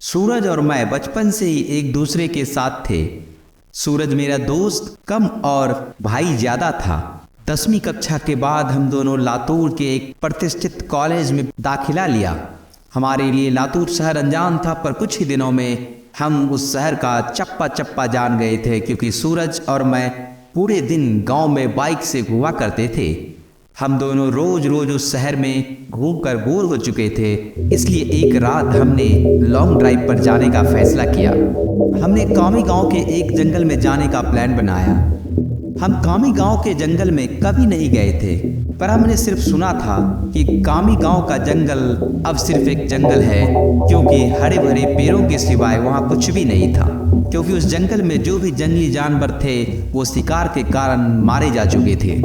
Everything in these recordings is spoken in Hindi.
सूरज और मैं बचपन से ही एक दूसरे के साथ थे। सूरज मेरा दोस्त कम और भाई ज्यादा था। 10वीं कक्षा के बाद हम दोनों लातूर के एक प्रतिष्ठित कॉलेज में दाखिला लिया। हमारे लिए लातूर शहर अनजान था, पर कुछ ही दिनों में हम उस शहर का चप्पा चप्पा जान गए थे, क्योंकि सूरज और मैं पूरे दिन गांव में बाइक से घुमा करते थे। हम दोनों रोज रोज उस शहर में घूमकर बोर हो चुके थे, इसलिए एक रात हमने लॉन्ग ड्राइव पर जाने का फैसला किया। हमने कामी गांव के एक जंगल में जाने का प्लान बनाया। हम कामी गांव के जंगल में कभी नहीं गए थे, पर हमने सिर्फ सुना था कि कामी गांव का जंगल अब सिर्फ एक जंगल है, क्योंकि हरे भरे पेड़ों के सिवाय वहाँ कुछ भी नहीं था। क्योंकि उस जंगल में जो भी जंगली जानवर थे वो शिकार के कारण मारे जा चुके थे,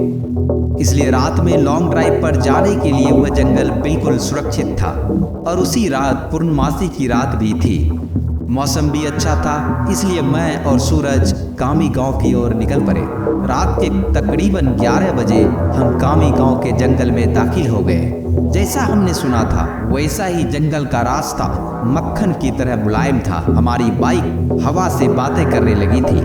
इसलिए रात में लॉन्ग ड्राइव पर जाने के लिए वह जंगल बिल्कुल सुरक्षित था। और उसी रात पूर्णमासी की रात भी थी। मौसम भी अच्छा था, इसलिए मैं और सूरज कामी गांव की ओर निकल पड़े। रात के तकरीबन 11 बजे हम कामी गांव के जंगल में दाखिल हो गए। जैसा हमने सुना था वैसा ही जंगल का रास्ता मक्खन की तरह मुलायम था। हमारी बाइक हवा से बातें करने लगी थी।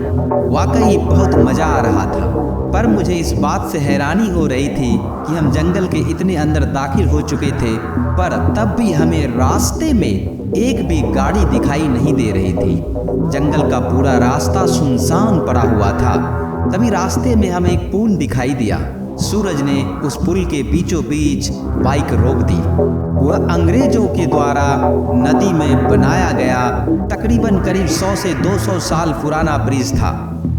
वाकई बहुत मजा आ रहा था, पर मुझे इस बात से हैरानी हो रही थी कि हम जंगल के इतने अंदर दाखिल हो चुके थे, पर तब भी हमें रास्ते में एक भी गाड़ी दिखाई नहीं दे रही थी। जंगल का पूरा रास्ता सुनसान पड़ा हुआ था। तभी रास्ते में हमें एक पुल दिखाई दिया। सूरज ने उस पुल के बीचों बीच बाइक रोक दी। वह अंग्रेजों के द्वारा नदी में बनाया गया तकरीबन करीब 100 से 200 साल पुराना ब्रिज था।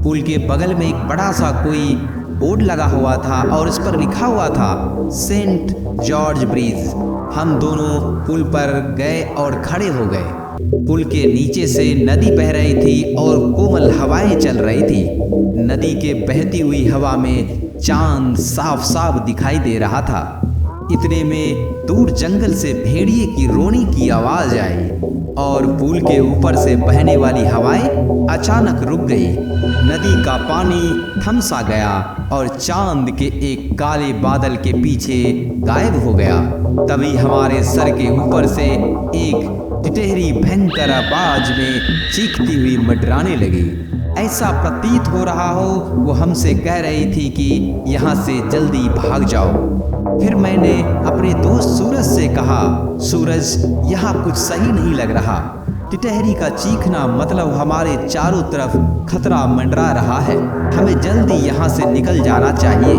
पुल के बगल में एक बड़ा सा कोई बोर्ड लगा हुआ था और इस पर लिखा हुआ था सेंट जॉर्ज ब्रिज। हम दोनों पुल पर गए और खड़े हो गए। पुल के नीचे से नदी बह रही थी और कोमल हवाएं चल रही थी। नदी के बहती हुई हवा में चांद साफ साफ दिखाई दे रहा था। इतने में दूर जंगल से भेड़िए की रोने की आवाज आई और पुल के ऊपर से बहने वाली हवाएं अचानक रुक गई। नदी का पानी थम सा गया और चांद के एक काले बादल के पीछे गायब हो गया। तभी हमारे सर के ऊपर से एक टिटहरी भयंकर आवाज में चीखती हुई मंडराने लगी। ऐसा प्रतीत हो रहा हो वो हमसे कह रही थी कि यहाँ से जल्दी भाग जाओ। फिर मैंने अपने दोस्त सूरज से कहा, सूरज यहाँ कुछ सही नहीं लग रहा। टिटहरी का चीखना मतलब हमारे चारों तरफ खतरा मंडरा रहा है। हमें जल्दी यहाँ से निकल जाना चाहिए।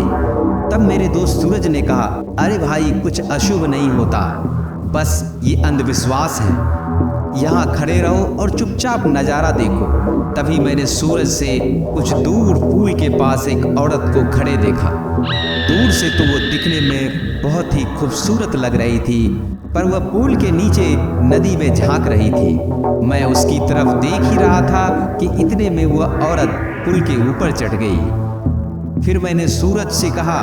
तब मेरे दोस्त सूरज ने कहा, अरे भाई कुछ अशुभ नहीं होता, बस ये अंधविश्वास है। यहाँ खड़े रहो और चुपचाप नज़ारा देखो। तभी मैंने सूरज से कुछ दूर पुल के पास एक औरत को खड़े देखा। दूर से तो वो दिखने में बहुत ही खूबसूरत लग रही थी, पर वह पुल के नीचे नदी में झांक रही थी। मैं उसकी तरफ देख ही रहा था कि इतने में वह औरत पुल के ऊपर चढ़ गई। फिर मैंने सूरज से कहा,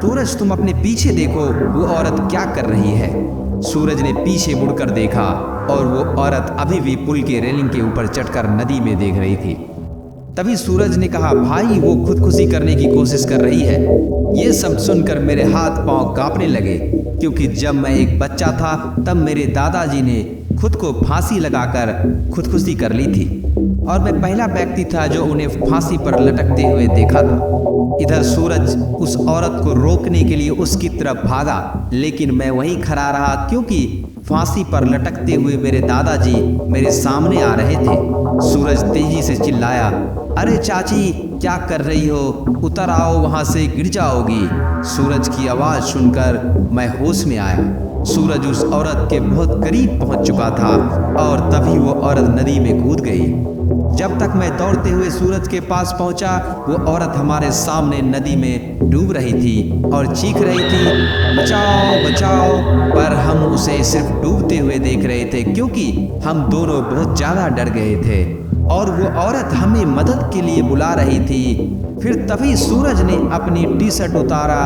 सूरज तुम अपने पीछे देखो, वो औरत क्या कर रही है। सूरज ने पीछे मुड़कर देखा और वो औरत अभी भी पुल के रेलिंग के ऊपर चढ़कर नदी में देख रही थी। तभी सूरज ने कहा, भाई वो खुदकुशी करने की कोशिश कर रही है। ये सब सुनकर मेरे हाथ पांव कांपने लगे, क्योंकि जब मैं एक बच्चा था तब मेरे दादाजी ने खुद को फांसी लगाकर खुदकुशी कर ली थी और मैं पहला व्यक्ति था जो उन्हें फांसी पर लटकते हुए देखा था। इधर सूरज उस औरत को रोकने के लिए उसकी तरफ भागा, लेकिन मैं वहीं खड़ा रहा, क्योंकि फांसी पर लटकते हुए मेरे दादाजी मेरे सामने आ रहे थे। सूरज तेजी से चिल्लाया, अरे चाची क्या कर रही हो, उतर आओ, वहां से गिर जाओगी। सूरज की आवाज़ सुनकर मैं होश में आया। सूरज उस औरत के बहुत करीब पहुंच चुका था और तभी वो औरत नदी में कूद गई। जब तक मैं दौड़ते हुए सूरज के पास पहुंचा, वो औरत हमारे सामने नदी में डूब रही थी और चीख रही थी, बचाओ बचाओ। पर हम उसे सिर्फ डूबते हुए देख रहे थे, क्योंकि हम दोनों बहुत ज़्यादा डर गए थे और वो औरत हमें मदद के लिए बुला रही थी। फिर तभी सूरज ने अपनी टी शर्ट उतारा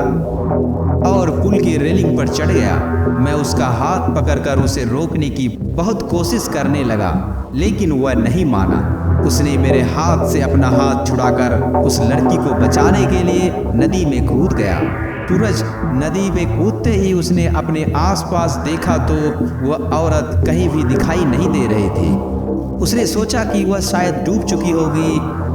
और पुल की रेलिंग पर चढ़ गया। मैं उसका हाथ पकड़कर उसे रोकने की बहुत कोशिश करने लगा, लेकिन वह नहीं माना। उसने मेरे हाथ से अपना हाथ छुड़ाकर उस लड़की को बचाने के लिए नदी में कूद गया। सूरज नदी में कूदते ही उसने अपने आसपास देखा तो वह औरत कहीं भी दिखाई नहीं दे रही थी। उसने सोचा कि वह शायद डूब चुकी होगी।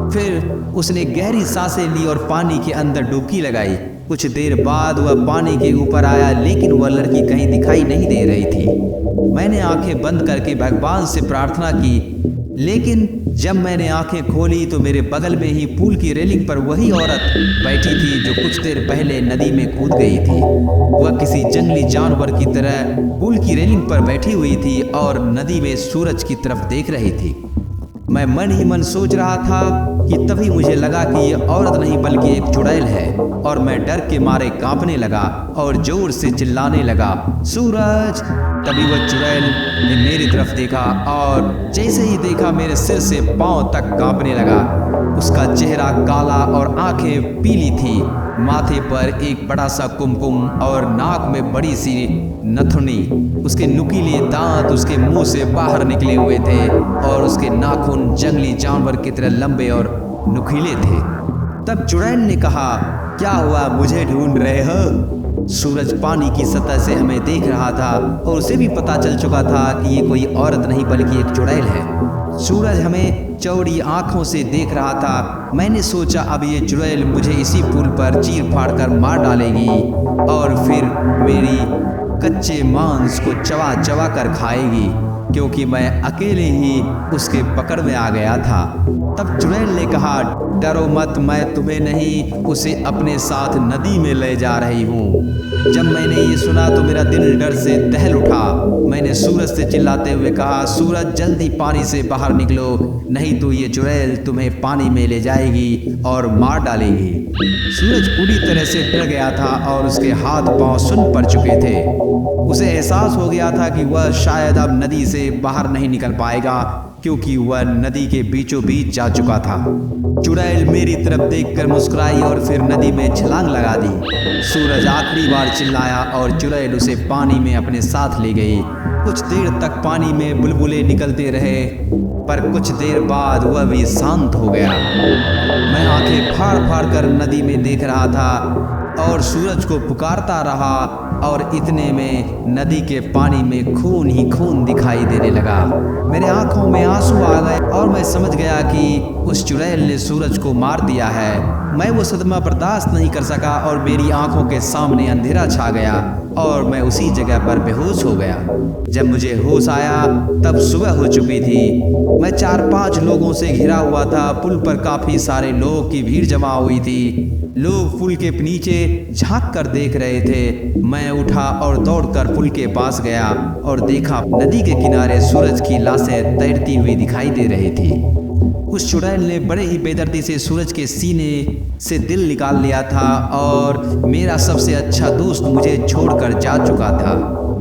फिर उसने गहरी सांसें ली और पानी के अंदर डुबकी लगाई। कुछ देर बाद वह पानी के ऊपर आया, लेकिन वह लड़की कहीं दिखाई नहीं दे रही थी। मैंने आंखें बंद करके भगवान से प्रार्थना की, लेकिन जब मैंने आंखें खोली तो मेरे बगल में ही पुल की रेलिंग पर वही औरत बैठी थी जो कुछ देर पहले नदी में कूद गई थी। वह किसी जंगली जानवर की तरह पुल की रेलिंग पर बैठी हुई थी और नदी में सूरज की तरफ देख रही थी। मैं मन ही मन सोच रहा था कि तभी मुझे लगा कि यह औरत नहीं बल्कि एक चुड़ैल है, और मैं डर के मारे कांपने लगा और जोर से चिल्लाने लगा, सूरज। तभी वह चुड़ैल ने मेरी तरफ देखा और जैसे ही देखा मेरे सिर से पांव तक कांपने लगा। उसका चेहरा काला और आंखें पीली थी। माथे पर एक बड़ा सा कुमकुम और नाक में बड़ी सी नथुनी। उसके नुकीले दांत उसके मुंह से बाहर निकले हुए थे और उसके नाखून जंगली जानवर की तरह लंबे और नुकीले थे। तब चुड़ैल ने कहा, क्या हुआ, मुझे ढूंढ रहे हो? सूरज पानी की सतह से हमें देख रहा था और उसे भी पता चल चुका था कि ये कोई औरत नहीं बल्कि एक चुड़ैल है। सूरज हमें चौड़ी आंखों से देख रहा था। मैंने सोचा अब ये चुड़ैल मुझे इसी पुल पर चीर फाड़ कर मार डालेगी और फिर मेरी कच्चे मांस को चबा चबा कर खाएगी, क्योंकि मैं अकेले ही उसके पकड़ में आ गया था। तब चुड़ैल ने कहा, डरो मत, मैं तुम्हें नहीं उसे अपने साथ नदी में ले जा रही हूँ। जब मैंने ये सुना तो मेरा दिल डर से दहल उठा। मैंने सूरज से चिल्लाते हुए कहा, सूरज जल्दी पानी से बाहर निकलो, नहीं तो ये चुड़ैल तुम्हें पानी में ले जाएगी और मार डालेगी। सूरज पूरी तरह से डर गया था और उसके हाथ पांव सुन्न पड़ चुके थे। उसे एहसास हो गया था कि वह शायद अब नदी से बाहर नहीं निकल पाएगा, क्योंकि वह नदी के बीचों बीच जा चुका था। चुड़ैल मेरी तरफ देखकर मुस्कुराई और फिर नदी में छलांग लगा दी। सूरज आखिरी बार चिल्लाया और चुड़ैल उसे पानी में अपने साथ ले गई। कुछ देर तक पानी में बुलबुले निकलते रहे, पर कुछ देर बाद वह भी शांत हो गया। मैं आंखें फाड़ फाड़ कर नदी में देख रहा था और सूरज को पुकारता रहा, और इतने में नदी के पानी में खून ही खून दिखाई देने लगा। मेरे आंखों में आंसू आ गए और मैं समझ गया कि उस चुड़ैल ने सूरज को मार दिया है। मैं वो सदमा बर्दाश्त नहीं कर सका और मेरी आंखों के सामने अंधेरा छा गया और मैं उसी जगह पर बेहोश हो गया। जब मुझे होश आया तब सुबह हो चुकी थी। मैं 4-5 लोगों से घिरा हुआ था। पुल पर काफी सारे लोगों की भीड़ जमा हुई थी। लोग पुल के नीचे झांक कर देख रहे थे। मैं उठा और दौड़कर पुल के पास गया और देखा नदी के किनारे सूरज की लाशें तैरती हुई दिखाई दे रही थी। उस चुड़ैल ने बड़े ही बेदर्दी से सूरज के सीने से दिल निकाल लिया था और मेरा सबसे अच्छा दोस्त मुझे छोड़कर जा चुका था।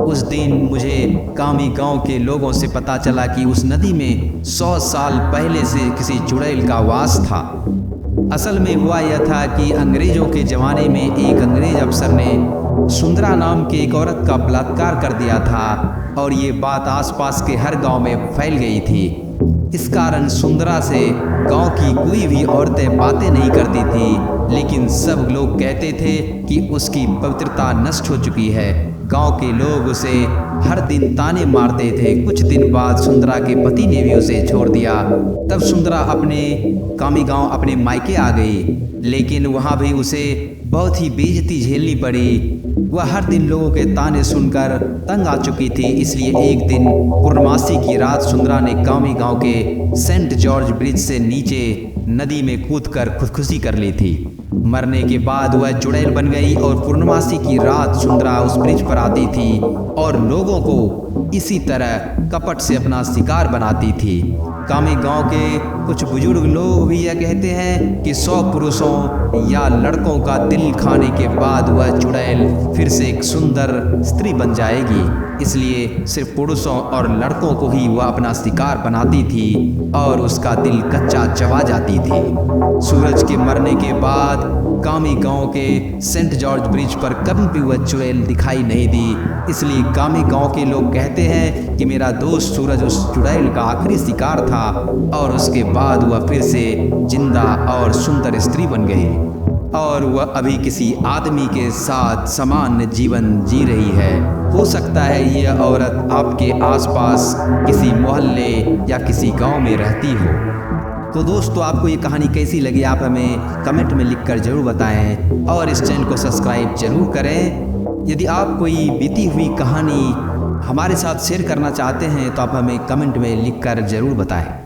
उस दिन मुझे कामी गांव के लोगों से पता चला कि उस नदी में 100 साल पहले से किसी चुड़ैल का वास था। असल में हुआ यह था कि अंग्रेजों के ज़माने में एक अंग्रेज अफसर ने सुंदरा नाम की एक औरत का बलात्कार कर दिया था और ये बात आसपास के हर गांव में फैल गई थी। इस कारण सुंदरा से गांव की कोई भी औरतें बातें नहीं करती थी, लेकिन सब लोग कहते थे कि उसकी पवित्रता नष्ट हो चुकी है। गांव के लोग उसे हर दिन ताने मारते थे। कुछ दिन बाद सुंदरा के पति ने भी उसे छोड़ दिया। तब सुंदरा अपने कामी गांव अपने मायके आ गई, लेकिन वहां भी उसे बहुत ही बेइज्जती झेलनी पड़ी। वह हर दिन लोगों के ताने सुनकर तंग आ चुकी थी। इसलिए एक दिन पूर्णमासी की रात सुंदरा ने कामी गांव के सेंट जॉर्ज ब्रिज से नीचे नदी में कूदकर खुदकुशी कर ली थी। मरने के बाद वह चुड़ैल बन गई और पूर्णमासी की रात सुंदरा उस ब्रिज पर आती थी और लोगों को इसी तरह कपट से अपना शिकार बनाती थी। कामी गांव के कुछ बुजुर्ग लोग भी यह कहते हैं कि 100 पुरुषों या लड़कों का दिल खाने के बाद वह चुड़ैल फिर से एक सुंदर स्त्री बन जाएगी। इसलिए सिर्फ पुरुषों और लड़कों को ही वह अपना शिकार बनाती थी और उसका दिल कच्चा चबा जाती थी। सूरज के मरने के बाद कामी गांव के सेंट जॉर्ज ब्रिज पर कभी भी वह चुड़ैल दिखाई नहीं दी। इसलिए कामी गांव के लोग कहते हैं कि मेरा दोस्त सूरज उस चुड़ैल का आखिरी शिकार था और उसके बाद वह फिर से जिंदा और सुंदर स्त्री बन गई। और वह अभी किसी आदमी के साथ सामान्य जीवन जी रही है। हो सकता है यह औरत आपके आसपास किसी मोहल्ले या किसी गांव में रहती हो। तो दोस्तों, आपको ये कहानी कैसी लगी आप हमें कमेंट में लिखकर ज़रूर बताएं और इस चैनल को सब्सक्राइब जरूर करें। यदि आप कोई बीती हुई कहानी हमारे साथ शेयर करना चाहते हैं तो आप हमें कमेंट में लिखकर ज़रूर बताएं।